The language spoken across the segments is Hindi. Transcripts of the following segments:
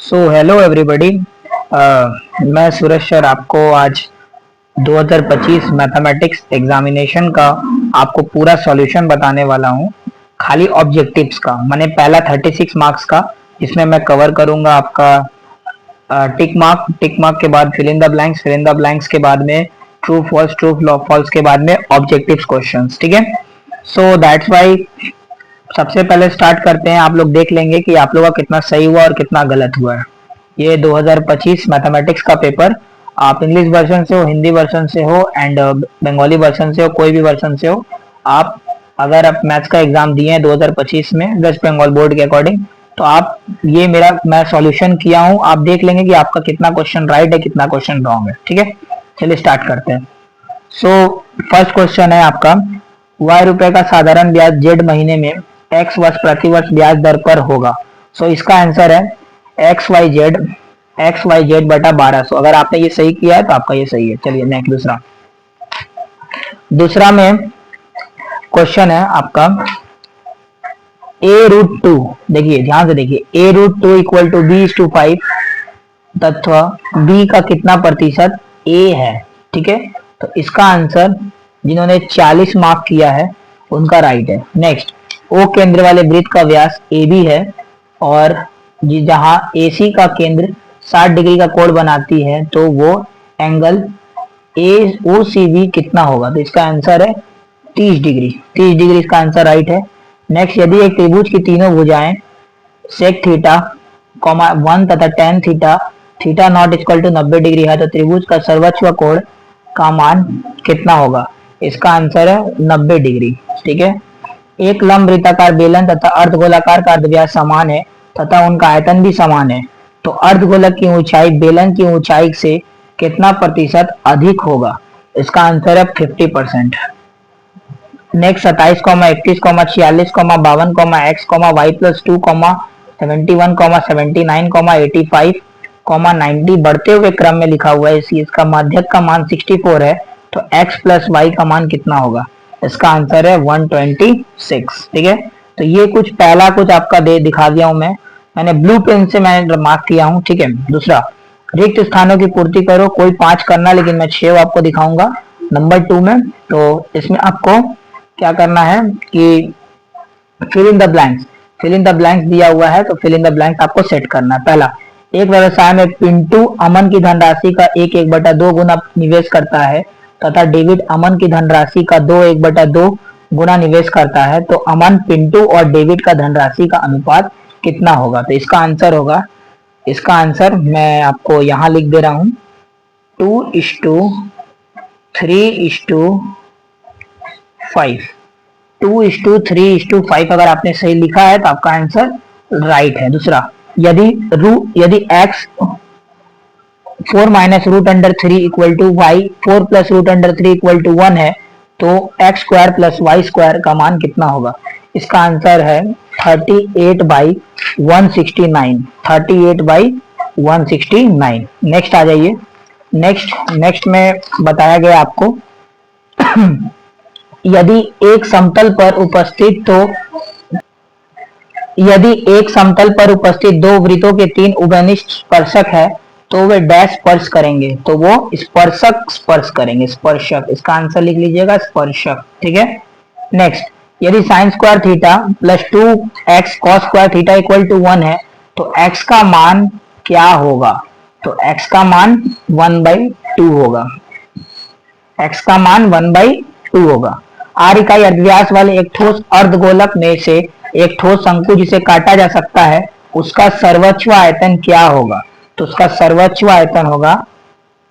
So hello everybody. मैं सूरज सर आपको आज 2025 मैथमेटिक्स एग्जामिनेशन का आपको पूरा सॉल्यूशन बताने वाला हूँ। खाली ऑब्जेक्टिव्स का माने पहला 36 मार्क्स का, जिसमें मैं कवर करूंगा आपका टिक मार्क के बाद फिल इन द ब्लैंक्स के बाद में ट्रू फॉल्स के बाद में ऑब्जेक्टिव्स क्वेश्चंस। ठीक है, सो दैट्स वाई सबसे पहले स्टार्ट करते हैं। आप लोग देख लेंगे कि आप लोगों का कितना सही हुआ और कितना गलत हुआ है। ये 2025 मैथमेटिक्स का पेपर, आप इंग्लिश वर्जन से हो, हिंदी वर्जन से हो एंड बंगाली वर्जन से हो, कोई भी वर्जन से हो, आप अगर आप मैथ्स का एग्जाम दिए हैं 2025 में वेस्ट बंगाल बोर्ड के अकॉर्डिंग, तो आप ये मैं सॉल्यूशन किया हूँ, आप देख लेंगे कि आपका कितना क्वेश्चन राइट है, कितना क्वेश्चन रॉन्ग है। ठीक है, चलिए स्टार्ट करते हैं। सो फर्स्ट क्वेश्चन है आपका, ₹Y का साधारण ब्याज जेड महीने में x वर्ष प्रति वर्ष ब्याज दर पर होगा। सो इसका आंसर है एक्स वाई जेड बटा 1200। अगर आपने ये सही किया है तो आपका ये सही है। चलिए नेक्स्ट दूसरा में क्वेश्चन है आपका a√2। देखिए ध्यान से देखिए, a√2 इक्वल टू b/5 तथा b का कितना प्रतिशत a है। ठीक है, तो इसका आंसर जिन्होंने 40 मार्क किया है उनका राइट है। नेक्स्ट, ओ केंद्र वाले वृत्त का व्यास AB है और जहां AC का केंद्र 60 डिग्री का कोण बनाती है, तो वो एंगल OCB कितना होगा? तो इसका आंसर है 30 डिग्री। 30 डिग्री इसका आंसर राइट है। नेक्स्ट, यदि एक त्रिभुज की तीनों भुजाएं सेक थीटा, 1 तथा tan theta, theta not equal to 90 degree है, तो त्रिभुज का सर्वोच्च कोण का मान कितना होगा? इसका आंसर है 90 डिग्री। ठीक है, एक लंब वृत्ताकार बेलन तथा अर्धगोलाकार का अर्धव्यास समान है तथा उनका आयतन भी समान है, तो अर्धगोलक की ऊंचाई बेलन की ऊंचाई से कितना प्रतिशत अधिक होगा? इसका आंसर है 50%। नेक्स्ट, 27, 31, 46, 52, x, y+2, 71, 79, 85, 90 बढ़ते हुए क्रम में लिखा हुआ है। इसका माध्यक का मान 64 है, तो x प्लस y का मान कितना होगा? इसका आंसर है 126। ठीक है, तो ये कुछ पहला कुछ आपका दिखा दिया हूं मैंने ब्लू पेन से मैंने मार्क किया हूं। ठीक है, दूसरा, रिक्त स्थानों की पूर्ति करो। कोई 5 करना, लेकिन मैं 6 आपको दिखाऊंगा नंबर 2 में। तो इसमें आपको क्या करना है कि फिल इन द ब्लैंक्स दिया हुआ है, तो फिल इन द ब्लैंक्स आपको सेट करना है। पहला, एक व्यवसाय में पिंटू अमन की धनराशि का 1/2 गुना निवेश करता है तथा डेविड अमन की धनराशि का 1/2 गुना निवेश करता है, तो अमन, पिंटू और डेविड का धनराशि का अनुपात कितना होगा? तो इसका आंसर मैं आपको यहां लिख दे रहा हूं, 2:3:5। 2:3:5 अगर आपने सही लिखा है तो आपका आंसर राइट है। दूसरा, यदि x 4 - √3 equal to y 4 + √3 equal to 1 है, तो x² + y² का मान कितना होगा? इसका आंसर है 38/169। 38/169। नेक्स्ट आ जाइए। नेक्स्ट में बताया गया आपको यदि एक समतल पर उपस्थित दो वृत्तों के 3 उभयनिष्ठ स्पर्शक है, तो वे डैश स्पर्श करेंगे, तो वो स्पर्श करेंगे। स्पर्शक, इसका आंसर लिख लीजिएगा, स्पर्शक। ठीक है, नेक्स्ट, यदि sin² theta plus 2x cos² theta equal to 1 है, तो x का मान क्या होगा? तो x का मान 1/2 होगा। x का मान 1/2 होगा। r इकाई अर्धव्यास वाले एक ठोस अर्धगोलक में से एक ठोस शंकु जिसे काटा जा सकता है, उसका सर्वोच्च आयतन क्या होगा? तो उसका सर्वोच्च आयतन होगा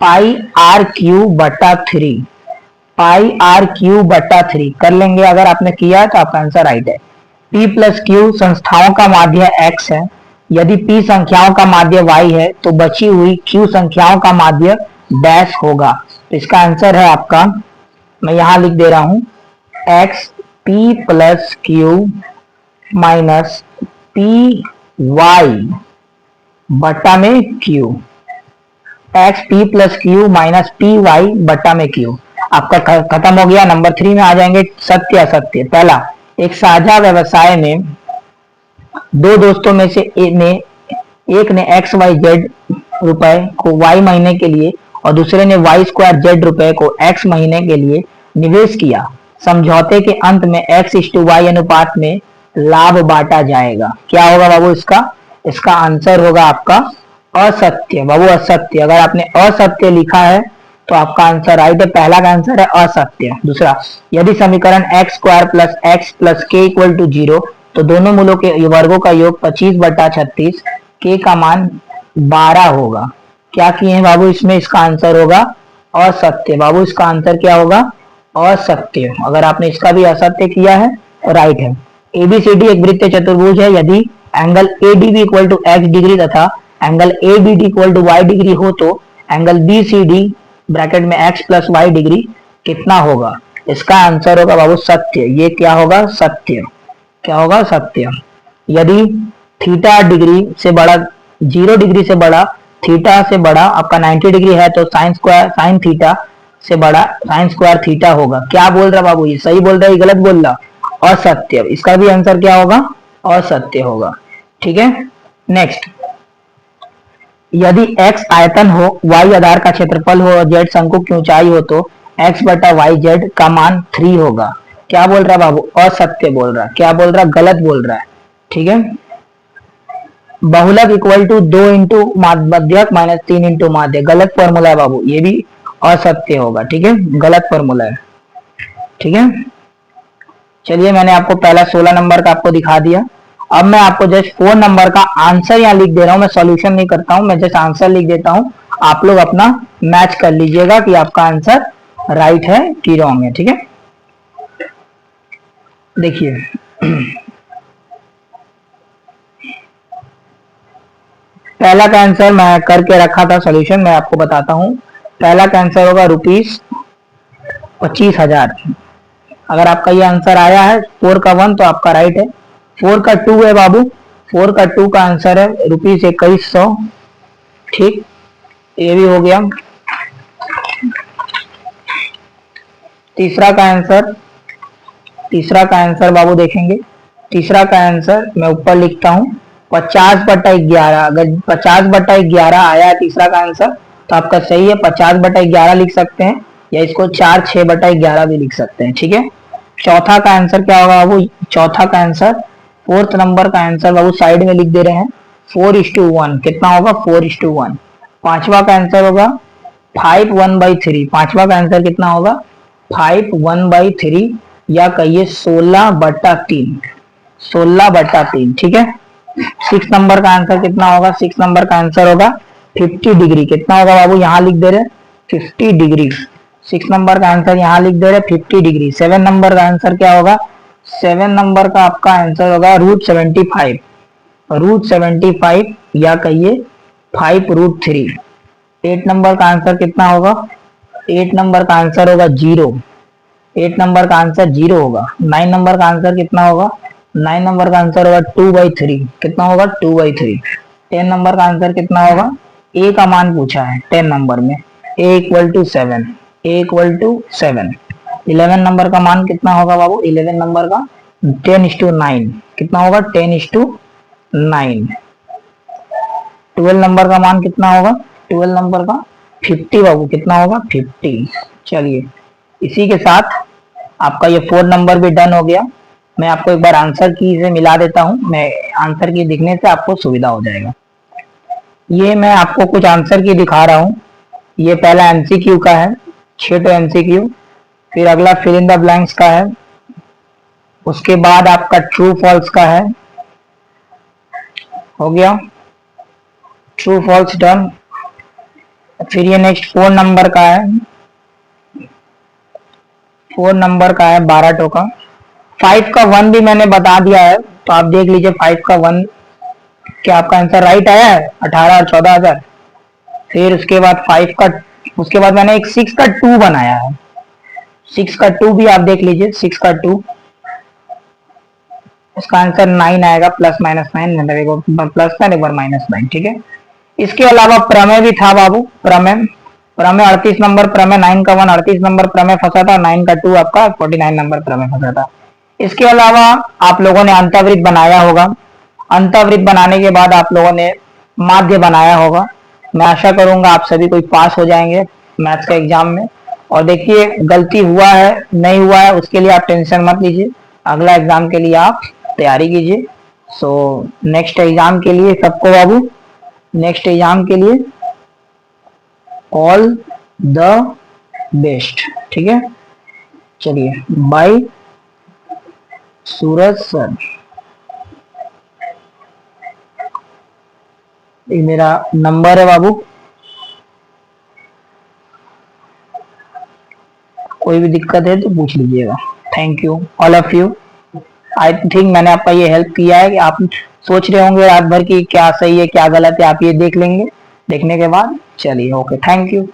πr³ बटा 3 कर लेंगे। अगर आपने किया तो आपका आंसर राइट है। p + q संस्थाओं का माध्य x है। यदि p संख्याओं का माध्य y है, तो बची हुई q संख्याओं का माध्य डैश होगा। तो इसका आंसर है आपका, मैं यहां लिख दे रहा हूं, x p + q - py बटा में q। x p + q - py बटा में q आपका खत्म हो गया। नंबर 3 में आ जाएंगे, सत्य असत्य। पहला, एक साझा व्यवसाय में दो दोस्तों में से एक ने एक्स वाई जेड रुपए को वाई महीने के लिए और दूसरे ने वाई स्क्वायर जेड रुपए को एक्स महीने के लिए निवेश किया। समझौते के अंत में एक्स इस टू वाई अनुपात में लाभ बांटा जाएगा। क्या होगा बाबू इसका? इसका आंसर होगा आपका असत्य। बाबू असत्य, अगर आपने असत्य लिखा है तो आपका आंसर राइट है। पहला का आंसर है असत्य। दूसरा, यदि समीकरण x square plus x plus के इक्वल टू 0 तो दोनों मूलों के वर्गों का योग 25/36, के का मान 12 होगा। क्या किए हैं बाबू इसमें? इसका आंसर होगा असत्य। बाबू इसका आंसर क्या होगा? असत्य। अगर आपने इसका भी असत्य किया है तो राइट है। एबीसीडी एक वृत्तीय चतुर्भुज है। यदि angle ADB equal to x degree तथा angle ABD equal to y degree हो तो एंगल बीसीडी ब्रैकेट में एक्स प्लस वाई डिग्री कितना होगा? इसका आंसर होगा बाबू सत्य। ये क्या होगा? सत्य। क्या होगा? सत्य। यदि थीटा डिग्री से बड़ा 0 डिग्री से बड़ा थीटा से बड़ा आपका 90 डिग्री है तो साइन थीटा से बड़ा साइन स्क्वायर थीटा होगा। क्या बोल रहा बाबू? ये सही बोल रहा है, गलत बोल रहा? असत्य। इसका भी आंसर क्या होगा? असत्य होगा। ठीक है, नेक्स्ट, यदि x आयतन हो, y आधार का क्षेत्रफल हो और z शंकु की ऊंचाई हो तो x बटा वाई जेड का मान 3 होगा। क्या बोल रहा बाबू? असत्य बोल रहा। क्या बोल रहा? गलत बोल रहा है। ठीक है, बहुलक इक्वल टू 2 इंटू मध्यक माइनस 3 इंटू माध्य, गलत फॉर्मूला है बाबू, ये भी असत्य होगा। ठीक है, गलत फॉर्मूला है। ठीक है, चलिए मैंने आपको पहला 16 नंबर का आपको दिखा दिया। अब मैं आपको जस्ट 4 नंबर का आंसर यहाँ लिख दे रहा हूँ। मैं सॉल्यूशन नहीं करता हूँ, मैं जस्ट आंसर लिख देता हूँ। आप लोग अपना मैच कर लीजिएगा कि आपका आंसर राइट है कि रॉन्ग है। ठीक है, देखिए पहला का आंसर मैं करके रखा था सॉल्यूशन, मैं आपको बताता हूँ। पहला का आंसर होगा ₹25,000। अगर आपका ये आंसर आया है 4 का 1 तो आपका राइट है। 4 का 2 है बाबू, 4 का 2 का आंसर है ₹2100। ठीक, ये भी हो गया। तीसरा का आंसर बाबू देखेंगे। तीसरा का आंसर मैं ऊपर लिखता हूँ 50/11। अगर 50/11 आया है तीसरा का आंसर तो आपका सही है। 50/11 लिख सकते हैं या इसको 4/6/11 भी लिख सकते हैं। ठीक है, चौथा का आंसर क्या होगा बाबू? चौथा का आंसर, फोर्थ नंबर का आंसर बाबू साइड में लिख दे रहे हैं 4:1। कितना होगा? 4:1। पांचवा का आंसर होगा 5/1/3। पांचवा का आंसर कितना होगा? 5/1/3 या कहिए 16/3। 16/3। ठीक है, 6 नंबर का आंसर कितना होगा? 6 नंबर का आंसर होगा 50 डिग्री। कितना होगा बाबू? यहाँ लिख दे रहे 50 डिग्री। 6 नंबर का आंसर यहाँ लिख दे रहे 50 डिग्री। 7 नंबर का आंसर क्या होगा? 7 नंबर का आपका आंसर होगा √75। √75 या कहिए 5√3। 8 नंबर का आंसर कितना होगा? 8 नंबर का आंसर होगा 0। 8 नंबर का आंसर 0 होगा। 9 नंबर का आंसर कितना होगा? 9 नंबर का आंसर होगा 2/3। कितना होगा? 2/3। 10 नंबर का आंसर कितना होगा? ए का मान पूछा है 10 नंबर में, a equal to 7। A equal to 7। 11 number का मान कितना होगा बाबू? 11 नंबर का 10:9। कितना होगा? 10:9। 12 नंबर का मान कितना होगा? 12 नंबर का 50 बाबू। कितना होगा? 50। चलिए, इसी के साथ आपका ये 4 नंबर भी डन हो गया। मैं आपको एक बार आंसर की से मिला देता हूँ। मैं आंसर की दिखने से आपको सुविधा हो जाएगा। ये मैं आपको कुछ आंसर की दिखा रहा हूँ। ये पहला एमसीक्यू का है, 6 तो एमसीक्यू। फिर अगला फिल इन द ब्लैंक्स का है। उसके बाद आपका ट्रू फॉल्स का है। हो गया ट्रू फॉल्स डन। फिर ये नेक्स्ट 4 नंबर का है। 4 नंबर का है 12 टोका। 5 का 1 भी मैंने बता दिया है, तो आप देख लीजिए 5 का 1 क्या आपका आंसर राइट आया है? 18 और 14,000। फिर उसके बाद 5 का, उसके बाद मैंने एक 6 का 2 बनाया है। 6 का 2 भी आप देख लीजिए। 6 का 2, इसका आंसर 9 आएगा, प्लस माइनस 9, मतलब एक बार प्लस 9 एक बार -9। ठीक है, इसके अलावा प्रमेय भी था बाबू। प्रमेय 38 नंबर प्रमेय। 9 का 1 38 नंबर प्रमेय फंसा था। 9 का 2 आपका 49 नंबर प्रमेय फंसा था। इसके अलावा आप लोगों ने अंतःवृत्त बनाया होगा। अंतःवृत्त बनाने के बाद आप लोगों ने माध्य बनाया होगा। मैं आशा करूंगा आप सभी कोई पास हो जाएंगे मैथ्स का एग्जाम में। और देखिए गलती हुआ है नहीं हुआ है उसके लिए आप टेंशन मत लीजिए, अगला एग्जाम के लिए आप तैयारी कीजिए। सो नेक्स्ट एग्जाम के लिए सबको बाबू, नेक्स्ट एग्जाम के लिए ऑल द बेस्ट। ठीक है, चलिए बाय सूरज सर। ये मेरा नंबर है बाबू, कोई भी दिक्कत है तो पूछ लीजिएगा। Thank you all of you. I think मैंने आपका ये हेल्प किया है कि आप सोच रहे होंगे रात भर की क्या सही है क्या गलत है, आप ये देख लेंगे देखने के बाद। चलिए ओके, थैंक यू।